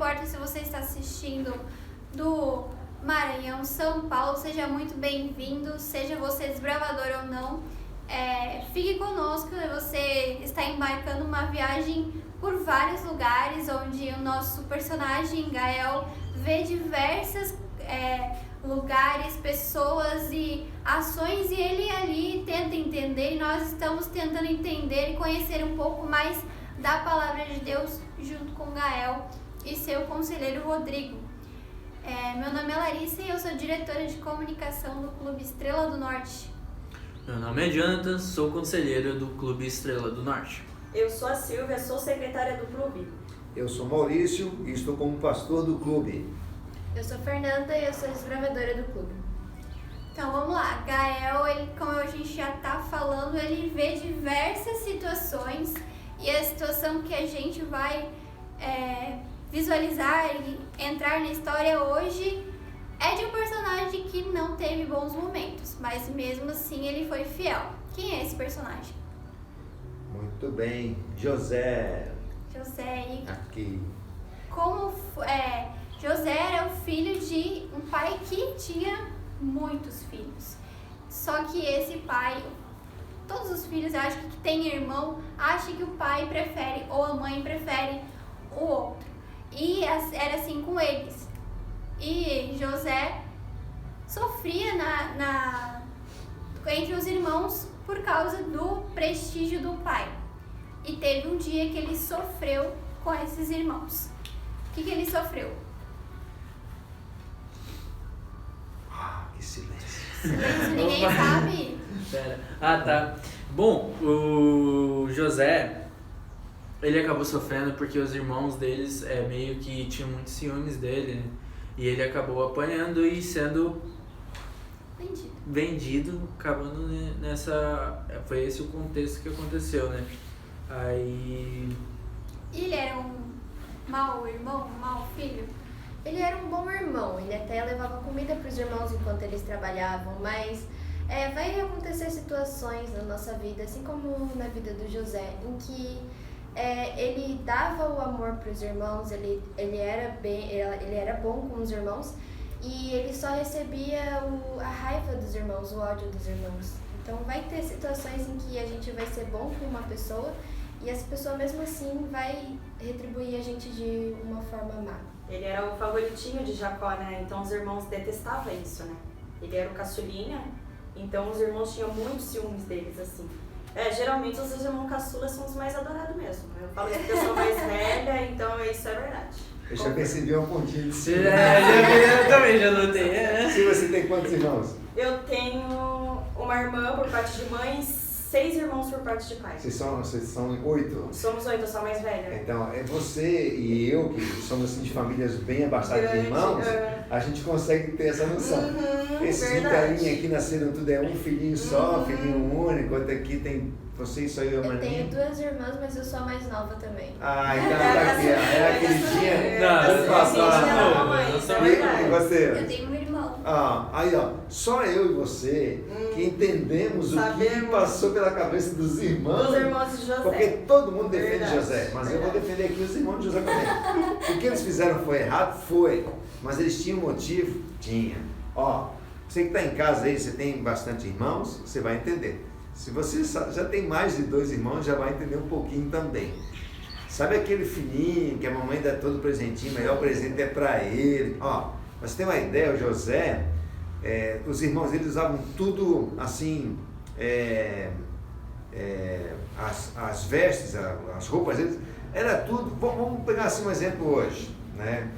importa se você está assistindo do Maranhão, São Paulo, seja muito bem-vindo, seja você desbravador ou não. Fique conosco, você está embarcando uma viagem por vários lugares, onde o nosso personagem Gael vê diversas lugares, pessoas e ações, e ele ali tenta entender, e nós estamos tentando entender e conhecer um pouco mais da palavra de Deus junto com Gael e seu conselheiro Rodrigo. Meu nome é Larissa e eu sou diretora de comunicação do Clube Estrela do Norte. Meu nome é Jonathan, sou conselheiro do Clube Estrela do Norte. Eu sou a Silvia, sou secretária do clube. Eu sou Maurício e estou como pastor do clube. Eu sou Fernanda e eu sou desbravadora do clube. Então vamos lá, Gael, ele, como a gente já está falando, ele vê diversas situações, e a situação que a gente vai visualizar e entrar na história hoje é de um personagem que não teve bons momentos, mas mesmo assim ele foi fiel. Quem é esse personagem? Muito bem, José. José. Aqui. José era o filho de um pai que tinha muitos filhos. Só que esse pai, todos os filhos acham que tem irmão, acham que o pai prefere ou a mãe prefere o outro. E era assim com eles. E José sofria entre os irmãos por causa do prestígio do pai. E teve um dia que ele sofreu com esses irmãos. O que ele sofreu? Que silêncio. Silêncio, ninguém sabe. Pera. Tá. Bom, o José, ele acabou sofrendo porque os irmãos deles meio que tinham muitos ciúmes dele, né? E ele acabou apanhando e sendo vendido, acabando nessa... Foi esse o contexto que aconteceu, né? Aí... Ele era um mau irmão, um mau filho? Ele era um bom irmão, ele até levava comida para os irmãos enquanto eles trabalhavam, mas vai acontecer situações na nossa vida, assim como na vida do José, em que ele dava o amor para os irmãos, ele era bom com os irmãos, e ele só recebia a raiva dos irmãos, o ódio dos irmãos. Então vai ter situações em que a gente vai ser bom com uma pessoa e essa pessoa mesmo assim vai retribuir a gente de uma forma má. Ele era o favoritinho de Jacó, né? Então os irmãos detestavam isso, né? Ele era o caçulinha, então os irmãos tinham muitos ciúmes deles, assim. Geralmente os irmãos caçulas são os mais adorados mesmo. Eu falo isso porque eu sou mais velha, então isso é verdade. Eu já percebi um pontinho de ciúme. Eu também já notei. Se você tem quantos irmãos? Eu tenho uma irmã por parte de mãe, 6 irmãos por parte de pai. Vocês são 8? Somos 8, eu sou a mais velha. Então, você e eu, que somos assim, de famílias bem abastadas de irmãos, a gente consegue ter essa noção. Esses carinhas aqui nasceram tudo um filhinho só, filhinho único, outro aqui tem vocês só eu e a Maninha. Eu tenho 2 irmãs, mas eu sou a mais nova também. Então tá aqui, é a queridinha. E você? Eu tenho um irmão. Aí só eu e você que entendemos o que passou pela cabeça dos irmãos. Dos irmãos de José. Porque todo mundo defende José, mas eu vou defender aqui os irmãos de José também. O que eles fizeram foi errado? Foi. Mas eles tinham motivo? Tinha. Você que está em casa aí, você tem bastante irmãos, você vai entender. Se você já tem mais de 2 irmãos, já vai entender um pouquinho também. Sabe aquele filhinho que a mamãe dá todo presentinho, o melhor presente é para ele? Pra você ter uma ideia, o José, os irmãos dele usavam tudo assim, as vestes, as roupas deles, era tudo, vamos pegar assim um exemplo hoje, né?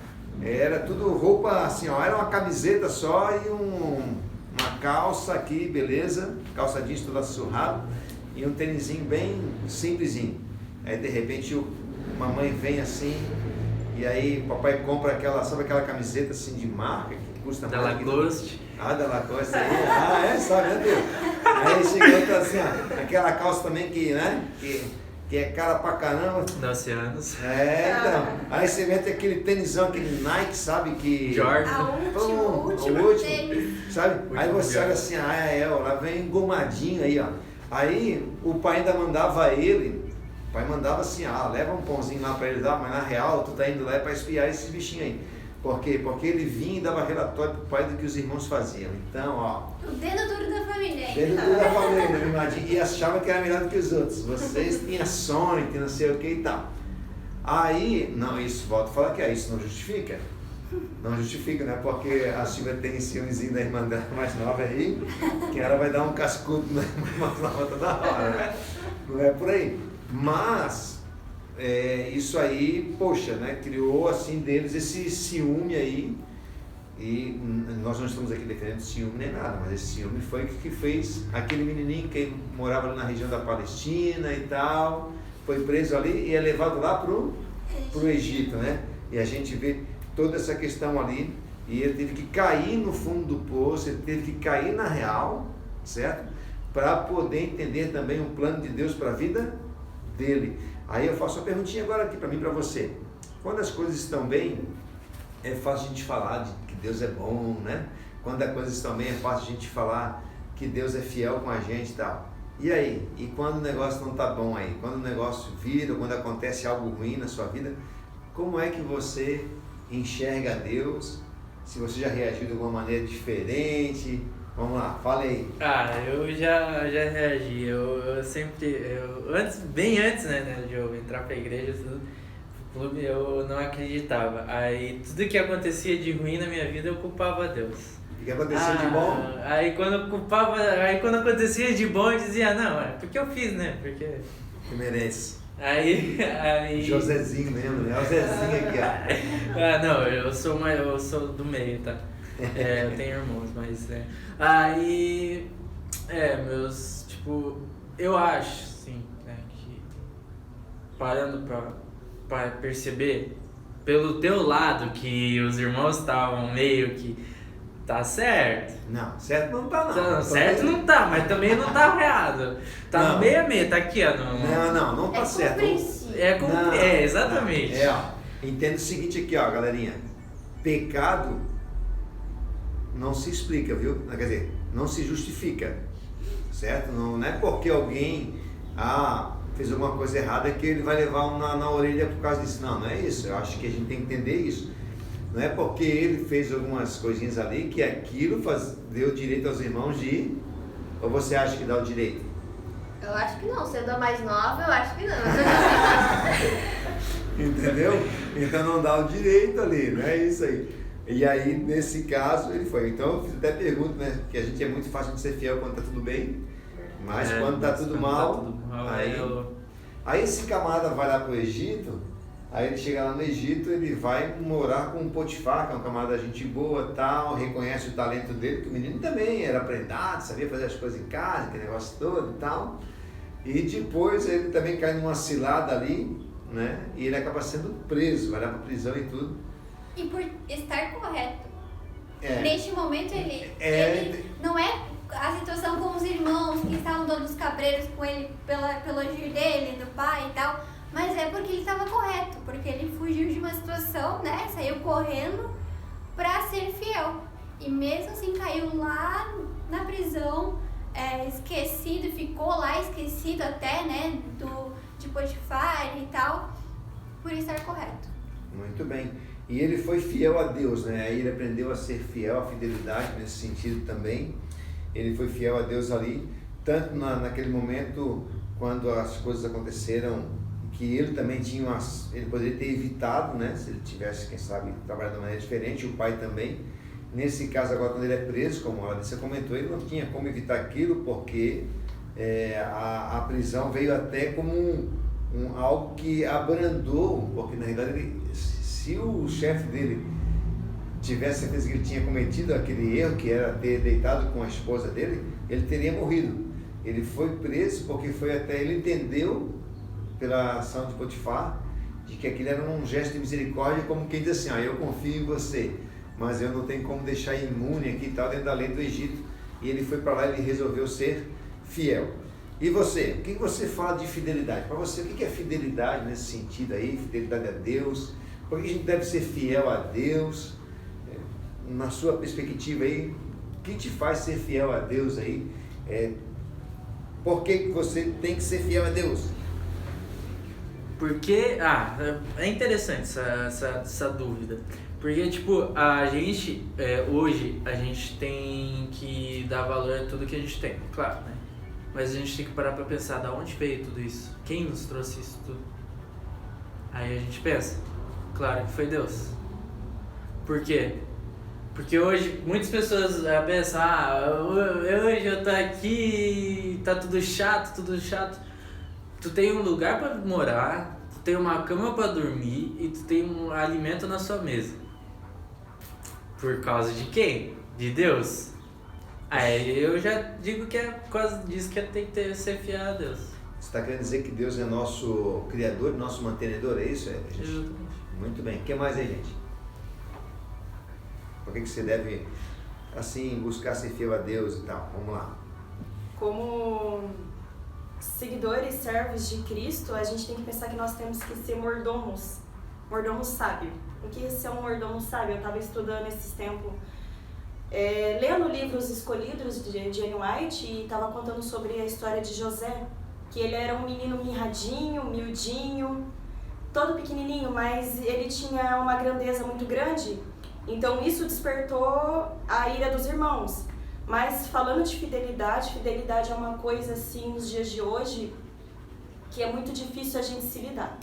Era tudo roupa assim, era uma camiseta só e uma calça aqui, beleza, calça jeans toda surrada e um tênisinho bem simplesinho. Aí de repente mamãe vem assim e aí o papai compra sabe aquela camiseta assim de marca que custa da mais? Lacoste. Da Lacoste aí, sabe, né, Deus? Aí chega outra assim, aquela calça também que, né, que é cara pra caramba. 12 anos. Então. Aí você mete aquele tênisão, aquele Nike, sabe? Que... Jordan. O último tênis. Sabe? Aí você olha assim, lá vem engomadinho aí, Aí o pai ainda mandava ele O pai mandava assim, leva um pãozinho lá para ele dar, mas na real tu tá indo lá para espiar esses bichinhos aí. Por quê? Porque ele vinha e dava relatório pro pai do que os irmãos faziam. Então, O dedo duro da família. dedo duro da família, mimadinho, e achava que era melhor do que os outros. Vocês tinham sonho, tinham não sei o que e tal. Aí, não, isso, volto a falar que isso não justifica. Não justifica, né? Porque a Silvia tem ciúmezinho da irmã dela mais nova aí, que ela vai dar um cascudo na irmã mais nova toda hora, né? Não é por aí. Mas, isso aí, poxa, né? Criou assim deles esse ciúme aí. E nós não estamos aqui defendendo ciúme nem nada, mas esse ciúme foi o que fez aquele menininho que morava ali na região da Palestina e tal, foi preso ali e é levado lá pro Egito, né? E a gente vê toda essa questão ali, e ele teve que cair no fundo do poço, ele teve que cair na real, certo? Para poder entender também o plano de Deus para a vida dele. Aí eu faço uma perguntinha agora aqui para mim e para você. Quando as coisas estão bem, é fácil a gente falar que Deus é bom, né? Quando as coisas estão bem, é fácil a gente falar que Deus é fiel com a gente e tal. E aí? E quando o negócio não está bom aí? Quando o negócio vira, quando acontece algo ruim na sua vida, como é que você enxerga Deus? Se você já reagiu de alguma maneira diferente? Vamos lá, fala aí. Eu já reagi. Eu sempre, bem antes, né, de eu entrar pra igreja, tudo, pro clube, eu não acreditava. Aí tudo que acontecia de ruim na minha vida eu culpava a Deus. O que acontecia de bom? Aí quando acontecia de bom eu dizia, não, é porque eu fiz, né? Porque Que merece. Aí... Josézinho mesmo, né? O Zezinho aqui, ó. Não, eu sou do meio, tá? Eu tenho irmãos, mas aí, eu acho, sim, né, que parando pra perceber, pelo teu lado, que os irmãos estavam meio que, tá certo. Não, certo não tá não. Certo não tá, mas também não tá errado. Tá meio a meio, tá aqui, ó. Não tá certo. Exatamente. Entenda o seguinte aqui, ó, galerinha. Pecado não se explica, viu? Quer dizer, não se justifica, certo? Não é porque alguém fez alguma coisa errada que ele vai levar um na orelha por causa disso. Não é isso. Eu acho que a gente tem que entender isso. Não é porque ele fez algumas coisinhas ali que aquilo deu direito aos irmãos de ir. Ou você acha que dá o direito? Eu acho que não. Sendo a mais nova, eu acho que não. Entendeu? Então não dá o direito ali, não é isso aí. E aí, nesse caso, ele foi. Então eu fiz até pergunta, né? Que a gente é muito fácil de ser fiel quando tá tudo bem, mas quando tá tudo mal, aí esse camarada vai lá pro Egito, aí ele chega lá no Egito, ele vai morar com o Potifar, que é um camarada da gente boa, tal, reconhece o talento dele, que o menino também era prendado, sabia fazer as coisas em casa, aquele negócio todo e tal. E depois ele também cai numa cilada ali, né? E ele acaba sendo preso, vai lá pra prisão e tudo. E por estar correto. Neste momento ele não é a situação com os irmãos que estavam dando os cabreiros com ele pelo agir dele, do pai e tal, mas é porque ele estava correto, porque ele fugiu de uma situação, né? Saiu correndo para ser fiel. E mesmo assim caiu lá na prisão, esquecido, ficou lá esquecido até, né? De Potifar e tal, por estar correto. Muito bem. E ele foi fiel a Deus, né? Aí ele aprendeu a ser fiel, a fidelidade nesse sentido também. Ele foi fiel a Deus ali, tanto naquele momento, quando as coisas aconteceram, que ele também ele poderia ter evitado, né? Se ele tivesse, quem sabe, trabalhado de uma maneira diferente, o pai também. Nesse caso agora, quando ele é preso, como a Alicia comentou, ele não tinha como evitar aquilo, porque a prisão veio até como algo que abrandou, porque na realidade se o chefe dele tivesse certeza que ele tinha cometido aquele erro, que era ter deitado com a esposa dele, ele teria morrido. Ele foi preso porque ele entendeu, pela ação de Potifar, de que aquilo era um gesto de misericórdia, como quem diz assim, eu confio em você, mas eu não tenho como deixar imune aqui e tal, dentro da lei do Egito. E ele foi para lá e ele resolveu ser fiel. E você? O que você fala de fidelidade? Para você, o que é fidelidade nesse sentido aí? Fidelidade a Deus? Por que a gente deve ser fiel a Deus? Na sua perspectiva aí, o que te faz ser fiel a Deus aí? Por que você tem que ser fiel a Deus? Porque, é interessante essa dúvida. Porque, tipo, a gente, hoje, a gente tem que dar valor a tudo que a gente tem, claro, né? Mas a gente tem que parar pra pensar, da onde veio tudo isso? Quem nos trouxe isso tudo? Aí a gente pensa, claro que foi Deus. Por quê? Porque hoje muitas pessoas pensam, hoje eu tô aqui, tá tudo chato. Tu tem um lugar pra morar, tu tem uma cama pra dormir e tu tem um alimento na sua mesa. Por causa de quem? De Deus. Aí eu já digo que é por causa disso que tem que ser fiel a Deus. Você está querendo dizer que Deus é nosso criador, nosso mantenedor, é isso? Gente? Exatamente. Muito bem. O que mais aí, gente? Por que você deve, assim, buscar ser fiel a Deus e tal? Vamos lá. Como seguidores, servos de Cristo, a gente tem que pensar que nós temos que ser mordomos sábio. O que é ser um mordomo sábio? Eu estava estudando esses tempos, lendo livros escolhidos de Jane White, e estava contando sobre a história de José, que ele era um menino mirradinho, miudinho, todo pequenininho, mas ele tinha uma grandeza muito grande, então isso despertou a ira dos irmãos. Mas falando de fidelidade é uma coisa assim nos dias de hoje que é muito difícil a gente se lidar.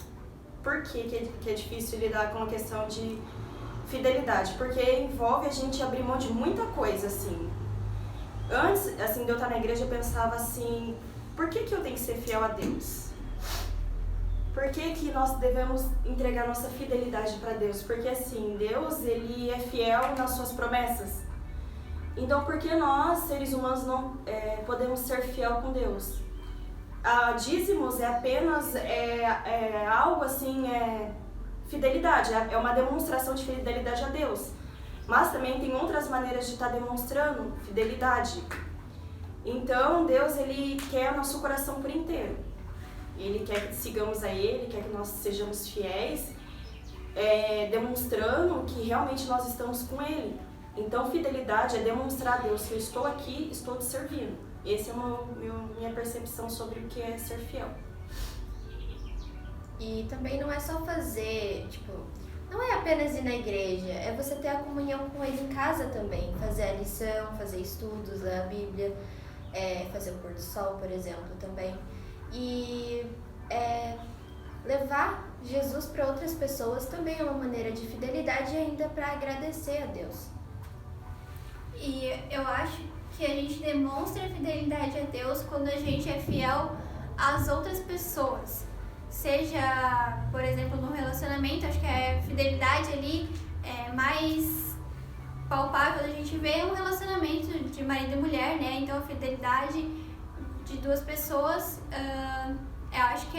Por que é difícil lidar com a questão de fidelidade? Porque envolve a gente abrir mão de muita coisa, assim. Antes, assim, de eu estar na igreja, eu pensava assim, por que eu tenho que ser fiel a Deus? Por que nós devemos entregar nossa fidelidade para Deus? Porque, assim, Deus, Ele é fiel nas suas promessas. Então, por que nós, seres humanos, não podemos ser fiel com Deus? Dízimos é apenas algo assim, fidelidade, é uma demonstração de fidelidade a Deus. Mas também tem outras maneiras de estar demonstrando fidelidade. Então, Deus, Ele quer o nosso coração por inteiro. Ele quer que sigamos a Ele, quer que nós sejamos fiéis, demonstrando que realmente nós estamos com Ele. Então, fidelidade é demonstrar a Deus que eu estou aqui, estou te servindo. Essa é minha percepção sobre o que é ser fiel. E também não é só fazer, não é apenas ir na igreja, é você ter a comunhão com Ele em casa também. Fazer a lição, fazer estudos, ler a Bíblia, fazer o pôr do sol, por exemplo, também. E levar Jesus para outras pessoas também é uma maneira de fidelidade e ainda para agradecer a Deus. E eu acho que a gente demonstra fidelidade a Deus quando a gente é fiel às outras pessoas. Seja, por exemplo, no relacionamento, acho que a fidelidade ali mais palpável a gente vê um relacionamento de marido e mulher, né? Então a fidelidade de duas pessoas, eu acho que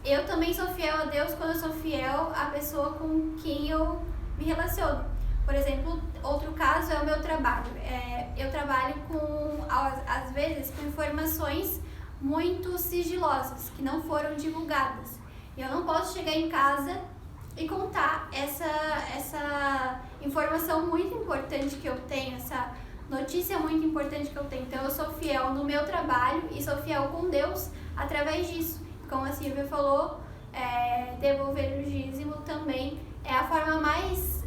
eu também sou fiel a Deus quando eu sou fiel à pessoa com quem eu me relaciono. Por exemplo, outro caso é o meu trabalho. Eu trabalho às vezes, com informações muito sigilosas, que não foram divulgadas. E eu não posso chegar em casa e contar essa informação muito importante que eu tenho, essa notícia muito importante que eu tenho. Então eu sou fiel no meu trabalho e sou fiel com Deus através disso. Como a Silvia falou, devolver o dízimo também é a forma mais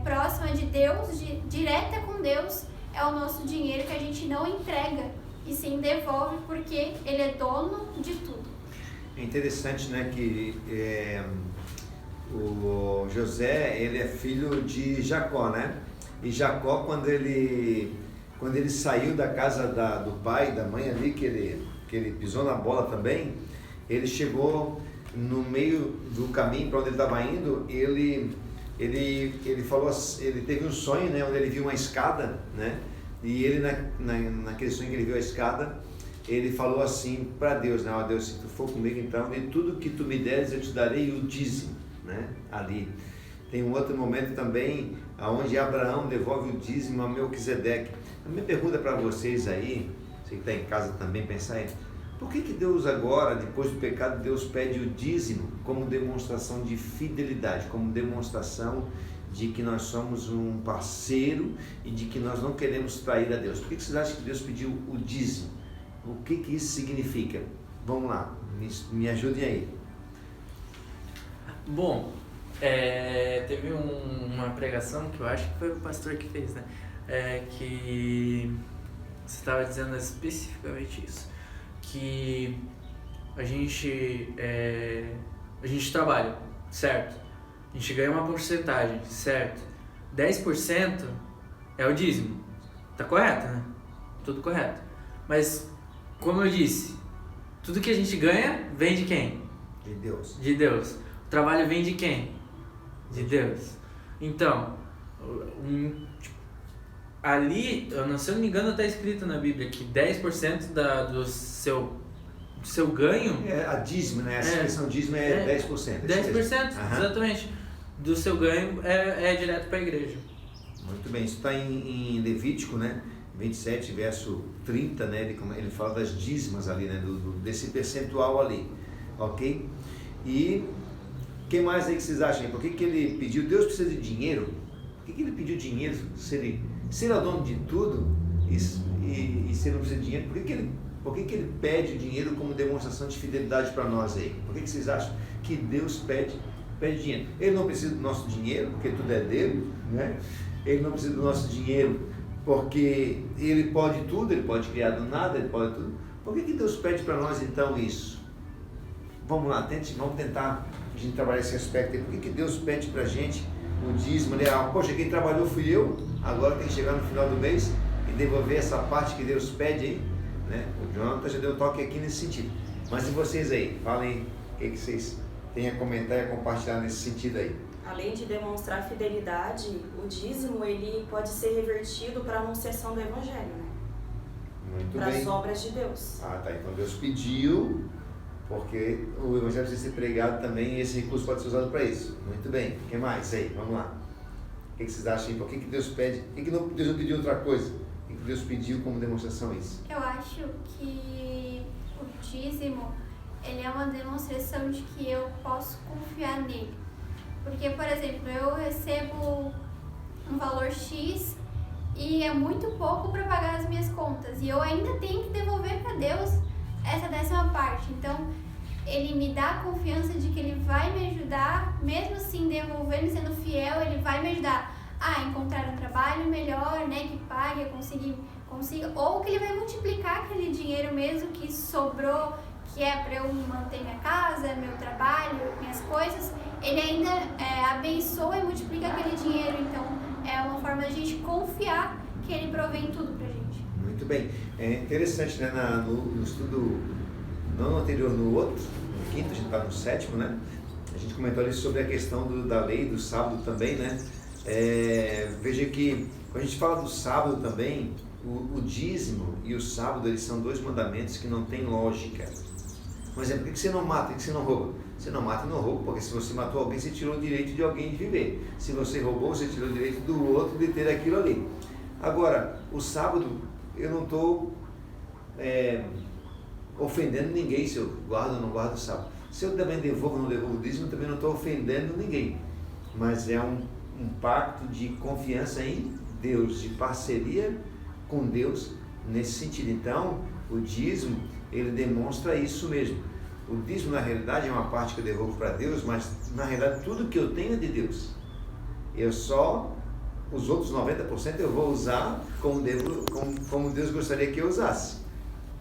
próxima de Deus, direta com Deus, é o nosso dinheiro que a gente não entrega e sim devolve, porque Ele é dono de tudo. É interessante, né, que o José, ele é filho de Jacó, né? E Jacó, quando ele saiu da casa do pai e da mãe ali, que ele pisou na bola também, ele chegou no meio do caminho para onde ele estava indo, ele falou, ele teve um sonho, né, onde ele viu uma escada, né? E ele naquele sonho que ele viu a escada, ele falou assim para Deus, né? Ó Deus, se tu for comigo, então de tudo que tu me deres eu te darei o dízimo, né? Ali tem um outro momento também, onde Abraão devolve o dízimo a Melquisedeque. A minha pergunta para vocês aí, você que está em casa também, pensar aí, por que Deus agora, depois do pecado, Deus pede o dízimo como demonstração de fidelidade, como demonstração de que nós somos um parceiro e de que nós não queremos trair a Deus? Por que vocês acham que Deus pediu o dízimo? O que isso significa? Vamos lá, me ajudem aí. Bom, teve uma pregação que eu acho que foi o pastor que fez, né? Que você estava dizendo especificamente isso, que a gente trabalha, certo? A gente ganha uma porcentagem, certo? 10% é o dízimo, tá correto, né? Tudo correto. Mas, como eu disse, tudo que a gente ganha vem de quem? De Deus. De Deus. O trabalho vem de quem? De Deus. Então, ali, se eu não me engano, está escrito na Bíblia que 10% do seu ganho... A dízimo, né? A expressão dízimo é 10%. 10%, exatamente. Do seu ganho é direto para a igreja. Muito bem, isso está em Levítico, né? 27, verso 30, né? Ele fala das dízimas ali, né? Desse percentual ali, ok? E o que mais aí que vocês acham? Por que ele pediu? Deus precisa de dinheiro? Por que ele pediu dinheiro? Se ele é o dono de tudo e se ele não precisa de dinheiro, por que ele pede o dinheiro como demonstração de fidelidade para nós aí? Por que vocês acham que Deus pede dinheiro? Ele não precisa do nosso dinheiro, porque tudo é dele, né? Ele não precisa do nosso dinheiro porque ele pode tudo, ele pode criar do nada, ele pode tudo. Por que Deus pede para nós então isso? Vamos lá, vamos tentar a gente trabalhar esse aspecto aí. Por que Deus pede para a gente o dízimo? Poxa, quem trabalhou fui eu, agora tem que chegar no final do mês e devolver essa parte que Deus pede aí, né? O Jonathan já deu um toque aqui nesse sentido. Mas e vocês aí? Falem o que vocês têm a comentar e a compartilhar nesse sentido aí. Além de demonstrar fidelidade, o dízimo ele pode ser revertido para a anunciação do Evangelho, né? Muito para bem. as obras de Deus. Tá. Então Deus pediu, porque o Evangelho precisa ser pregado também e esse recurso pode ser usado para isso. Muito bem. O que mais aí? Vamos lá. O que vocês acham aí? Por que Deus pede? Por que Deus não pediu outra coisa? O que Deus pediu como demonstração isso? Eu acho que o dízimo, ele é uma demonstração de que eu posso confiar nele. Porque, por exemplo, eu recebo um valor X e é muito pouco para pagar as minhas contas. E eu ainda tenho que devolver para Deus essa 10ª parte. Então, ele me dá a confiança de que ele vai me ajudar, mesmo assim devolvendo e sendo fiel, ele vai me ajudar a encontrar um trabalho melhor, né, que pague, eu consiga, ou que ele vai multiplicar aquele dinheiro mesmo que sobrou, que é para eu manter minha casa, meu trabalho, minhas coisas, ele ainda abençoa e multiplica aquele dinheiro. Então, é uma forma de a gente confiar que ele provém tudo pra gente. Muito bem. É interessante, né? No estudo, não no anterior, no outro, no quinto, a gente está no 7º, né? A gente comentou ali sobre a questão da lei do sábado também, né? Veja que, quando a gente fala do sábado também, o dízimo e o sábado, eles são 2 mandamentos que não têm lógica. Por exemplo, por que você não mata, por que você não rouba? Você não mata e não rouba, porque se você matou alguém, você tirou o direito de alguém de viver. Se você roubou, você tirou o direito do outro de ter aquilo ali. Agora, o sábado, eu não estou ofendendo ninguém se eu guardo ou não guardo o sábado. Se eu também devolvo ou não devolvo o dízimo, eu também não estou ofendendo ninguém. Mas é um pacto de confiança em Deus, de parceria com Deus nesse sentido. Então, o dízimo, ele demonstra isso mesmo. O dízimo, na realidade, é uma parte que eu devolvo para Deus, mas, na realidade, tudo que eu tenho é de Deus. Os outros 90% eu vou usar como Deus gostaria que eu usasse.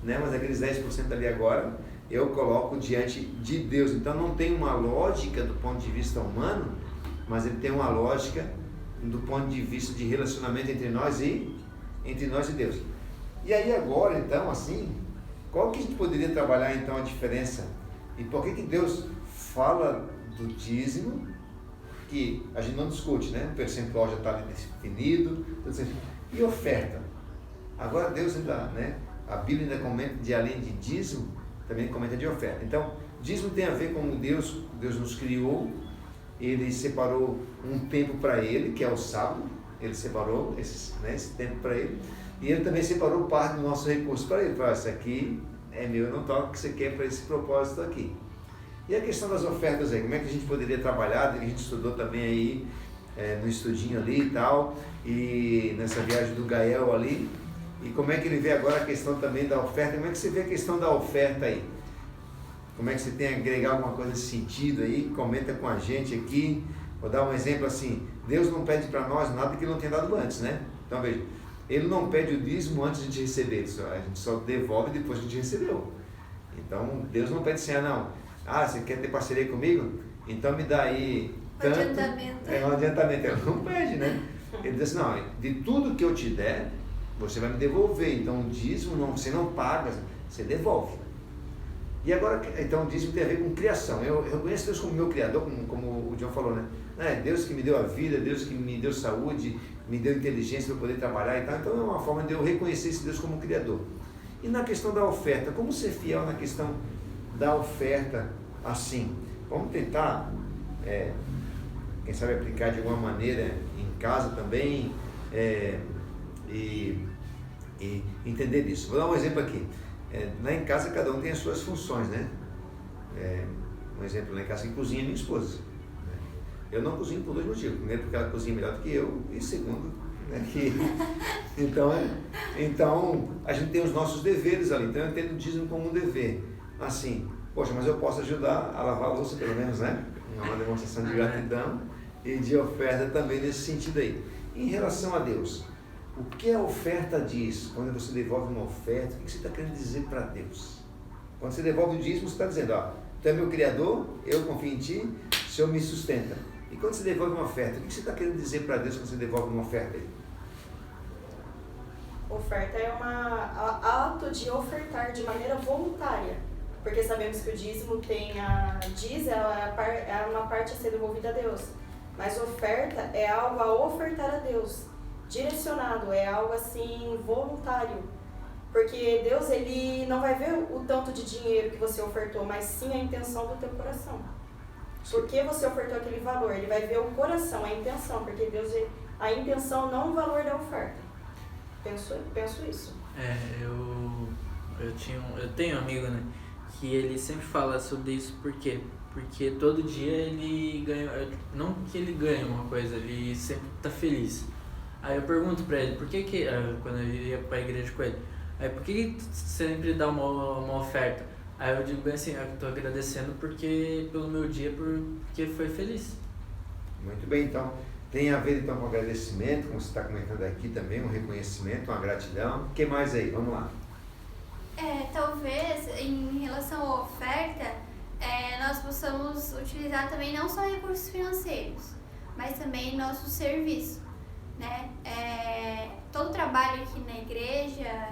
Né? Mas aqueles 10% ali agora, eu coloco diante de Deus. Então, não tem uma lógica do ponto de vista humano, mas ele tem uma lógica do ponto de vista de relacionamento entre nós e Deus. E aí agora, então, assim, qual que a gente poderia trabalhar, então, a diferença? E por que Deus fala do dízimo, que a gente não discute, né? O percentual já está ali definido, e oferta? Agora Deus ainda, né? A Bíblia ainda comenta de além de dízimo, também comenta de oferta. Então, dízimo tem a ver com Deus nos criou, ele separou um tempo para ele, que é o sábado, ele separou esse tempo para ele, e ele também separou parte do nosso recurso para ele. Falou, isso aqui é meu, eu não toco o que você quer para esse propósito aqui. E a questão das ofertas aí, como é que a gente poderia trabalhar? A gente estudou também aí, no estudinho ali e tal, e nessa viagem do Gael ali, e como é que ele vê agora a questão também da oferta? Como é que você vê a questão da oferta aí? como é que você tem a agregar alguma coisa nesse sentido aí, comenta com a gente aqui. Vou dar um exemplo assim, Deus não pede para nós nada que Ele não tenha dado antes, né? Então veja, Ele não pede o dízimo antes de a gente receber, a gente só devolve depois que a gente recebeu. Então Deus não pede assim, você quer ter parceria comigo? Então me dá aí tanto. Adiantamento. Um adiantamento. Ele não pede, né? Ele diz assim, não, de tudo que eu te der, você vai me devolver. Então o dízimo você não paga, você devolve. E agora, então o dízimo tem a ver com criação. Eu reconheço Deus como meu criador, como o John falou, né? Deus que me deu a vida, Deus que me deu saúde, me deu inteligência para poder trabalhar e tal. Então é uma forma de eu reconhecer esse Deus como criador. E na questão da oferta, como ser fiel na questão da oferta assim? Vamos tentar, quem sabe aplicar de alguma maneira em casa também e entender isso. Vou dar um exemplo aqui. Lá em casa cada um tem as suas funções, né? Um exemplo, lá em casa quem cozinha é minha esposa. Né? Eu não cozinho por 2 motivos. Primeiro porque ela cozinha melhor do que eu e segundo, né, então a gente tem os nossos deveres ali. Então eu entendo o dízimo como um dever. Assim, poxa, mas eu posso ajudar a lavar a louça pelo menos, né? É uma demonstração de gratidão e de oferta também nesse sentido aí. Em relação a Deus, o que a oferta diz? Quando você devolve uma oferta, o que você está querendo dizer para Deus? Quando você devolve o dízimo, você está dizendo, tu é meu Criador, eu confio em Ti, o Senhor me sustenta. E quando você devolve uma oferta, o que você está querendo dizer para Deus quando você devolve uma oferta? Oferta é um ato de ofertar de maneira voluntária, porque sabemos que o dízimo tem é uma parte a ser devolvida a Deus, mas oferta é algo a ofertar a Deus, direcionado, é algo assim voluntário, porque Deus ele não vai ver o tanto de dinheiro que você ofertou, mas sim a intenção do teu coração. Por que você ofertou aquele valor? Ele vai ver o coração, a intenção, porque Deus vê a intenção, não o valor da oferta. Penso isso. Eu tenho um amigo, né, que ele sempre fala sobre isso, por quê? Porque todo dia ele ganha, não que ele ganha uma coisa, ele sempre tá feliz. Aí eu pergunto pra ele, quando eu ia pra igreja com ele, por que sempre dá uma oferta? Aí eu digo bem assim, eu tô agradecendo pelo meu dia, porque foi feliz. Muito bem, então. Tem a ver então com agradecimento, como você está comentando aqui também, um reconhecimento, uma gratidão. O que mais aí? Vamos lá. Talvez em relação à oferta, nós possamos utilizar também não só recursos financeiros, mas também nosso serviço, né? Todo trabalho aqui na igreja,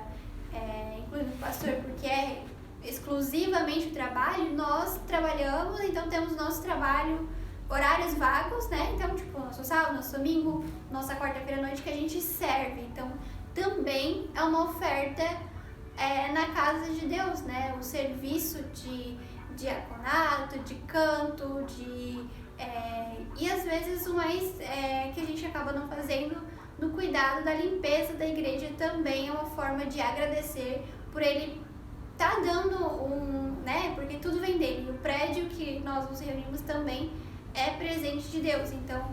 incluindo o pastor, porque é exclusivamente o trabalho, nós trabalhamos, então temos nosso trabalho, horários vagos, né? Então, nosso sábado, nosso domingo, nossa quarta-feira à noite que a gente serve. Então, também é uma oferta na casa de Deus, né? O serviço de diaconato, de canto, e às vezes o mais que a gente acaba não fazendo no cuidado da limpeza da igreja também é uma forma de agradecer por ele tá dando né? Porque tudo vem dele. O prédio que nós nos reunimos também é presente de Deus. Então,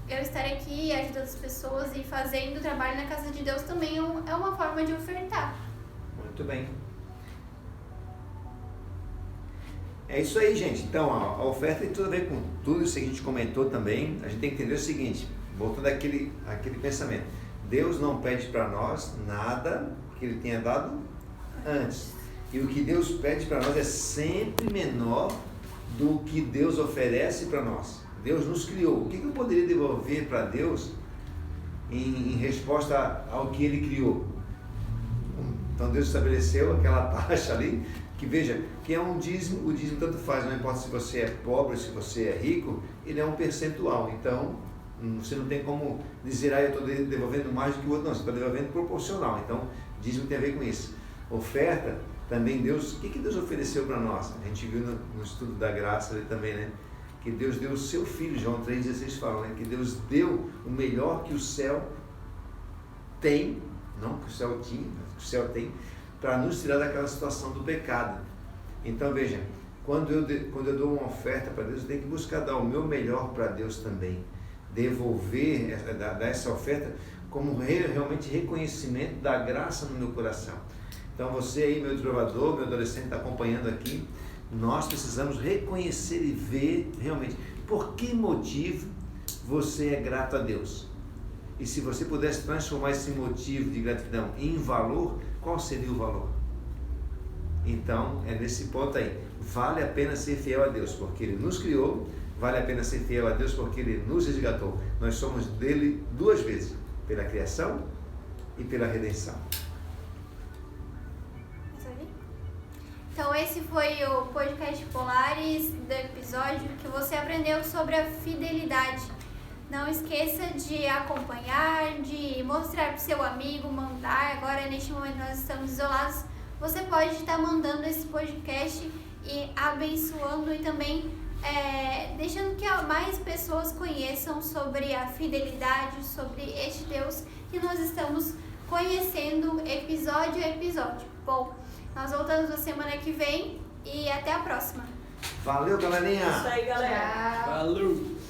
eu estar aqui ajudando as pessoas e fazendo trabalho na casa de Deus também é uma forma de ofertar. Muito bem. É isso aí, gente. Então, a oferta tem tudo a ver com tudo isso que a gente comentou também. A gente tem que entender o seguinte, voltando àquele pensamento. Deus não pede para nós nada que Ele tenha dado antes. E o que Deus pede para nós é sempre menor do que Deus oferece para nós. Deus nos criou. O que eu poderia devolver para Deus em resposta ao que Ele criou? Então Deus estabeleceu aquela taxa ali, que veja, que é um dízimo, o dízimo tanto faz, não importa se você é pobre, se você é rico, ele é um percentual. Então, você não tem como dizer, eu estou devolvendo mais do que o outro, não, você está devolvendo proporcional. Então, dízimo tem a ver com isso. Oferta, também Deus, o que Deus ofereceu para nós? A gente viu no estudo da graça ali também, né? Que Deus deu o seu Filho, João 3,16 fala, né? Que Deus deu o melhor que o céu tem, não que o céu tinha, mas que o céu tem, para nos tirar daquela situação do pecado. Então veja, quando eu dou uma oferta para Deus, eu tenho que buscar dar o meu melhor para Deus também. Devolver, dar essa oferta como realmente reconhecimento da graça no meu coração. Então você aí, meu trovador, meu adolescente, está acompanhando aqui, nós precisamos reconhecer e ver realmente por que motivo você é grato a Deus. E se você pudesse transformar esse motivo de gratidão em valor, qual seria o valor? Então, é nesse ponto aí. Vale a pena ser fiel a Deus, porque Ele nos criou. Vale a pena ser fiel a Deus, porque Ele nos resgatou. Nós somos dele 2 vezes, pela criação e pela redenção. Então esse foi o podcast Polaris do episódio que você aprendeu sobre a fidelidade. Não esqueça de acompanhar, de mostrar para o seu amigo, mandar. Agora, neste momento, nós estamos isolados. Você pode estar mandando esse podcast e abençoando e também deixando que mais pessoas conheçam sobre a fidelidade, sobre este Deus que nós estamos conhecendo episódio a episódio. Bom, nós voltamos na semana que vem e até a próxima. Valeu, galerinha! Isso aí, galera. Tchau. Falou!